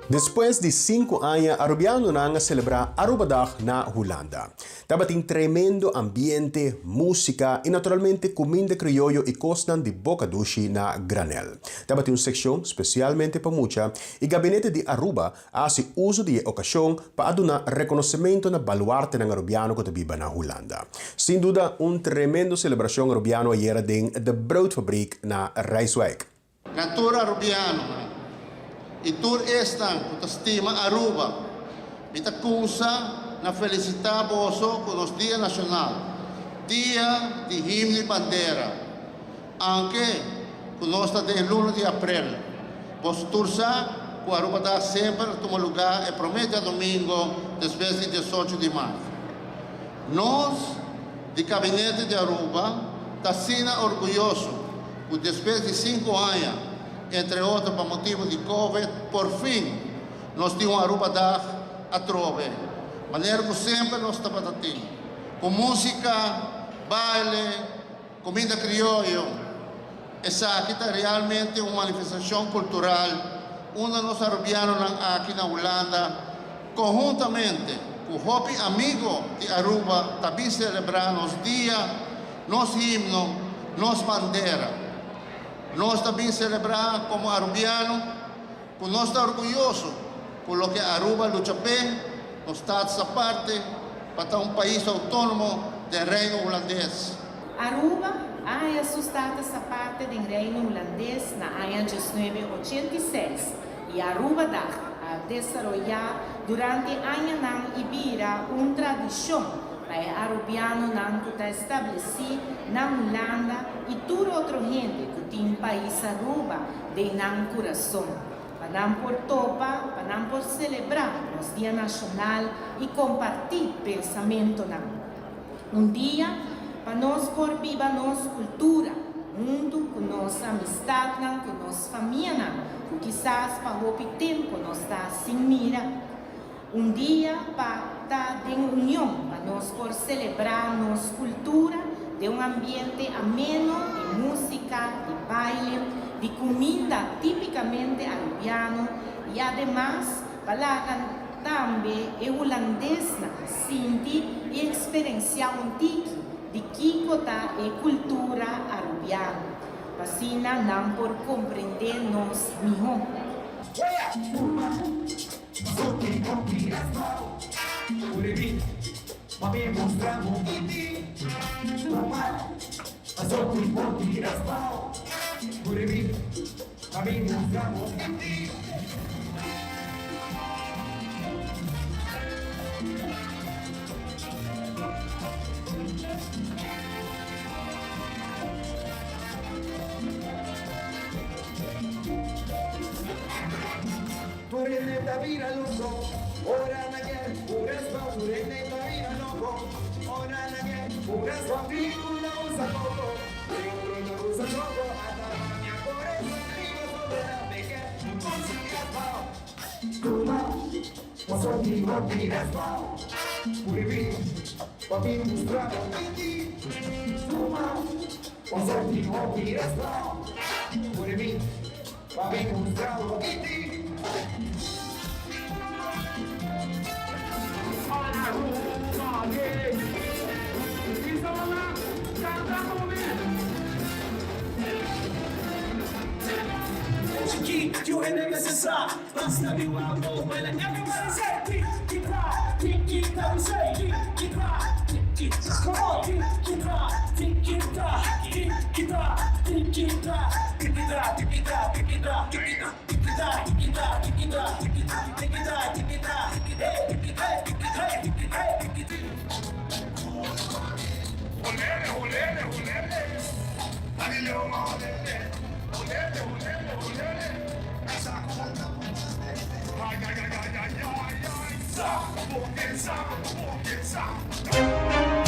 Después de 5 años, Arubiano nang celebrar Arubadag na Holanda. Dabating tremendo ambiente, música e naturalmente comida criollo e cosnan de bocadushi na granel. Dabating uma seção especialmente para mucha e gabinete de Aruba hace uso de ocasião para adunar reconhecimento na baluarte ng Arubiano que vive na Holanda. Sem dúvida, tremendo celebração Arubiano ayer ding de broodfabriek na Rijswijk. Natura Arubiano. E tur esta, que estima Aruba, itacusa na felicitar vosso com os Dia Nacional, Dia de Himno e Bandeira, anche com nós de 1 de abril. Vosso tursa, que Aruba dá sempre toma lugar e promete a domingo, depois de 18 de março. Nós, de Gabinete de Aruba, está sendo orgulhoso, que depois de 5 anos, entre outros, por motivo de Covid, por fim, nós tínhamos Aruba Dag a trove. Maneira que sempre nós estamos aqui. Com música, baile, comida criollo. Essa aqui está realmente uma manifestação cultural. Uma dos arubianos aqui na Holanda, conjuntamente com o Hopi amigo de Aruba, também celebrando os dias, nos himnos, nos bandeiras. Nós também celebramos como arubiano, que nós estamos orgulhosos por lo que Aruba luta bem, nós estamos essa parte para estar país autônomo do reino holandês. Aruba é assustada essa parte do reino holandês na ano 1986 e Aruba dá a desenvolver durante anos na Ibira uma tradição para arubiano que está estabelecido na Holanda e toda outra gente que tem país Aruba de nam coração. Para não por topa, para não por celebrar os Dia Nacional e compartilhar pensamento nam. Dia para nós por viva nossa cultura, junto com nossa amistade, com nossa família, que quizás para o tempo nós está sem mira. Dia para estar em união, para nós por celebrar nossa cultura, de ambiente ameno, de música, de baile, de comida tipicamente arubiano e, además, para também o holandês sentir e experienciar tique de Kiko da cultura arubiana. Assim, não por compreender nos melhor. Purene tabira loco, ora na guerra, purespa, purene tabira loco, ora na guerra, purespa, picula usa loco, picula usa loco, atamanya purespa, trigo sobre la beca, consiga pao, tuma, posso digo tiras pao, puribi, papi mostrado piti, tuma, posso digo tiras pao, puribi, papi mostrado piti. You ain't never necessary. Basta be wild, when everybody say, keep right, keep that we say, keep right, come on, keep right, keep Walk inside.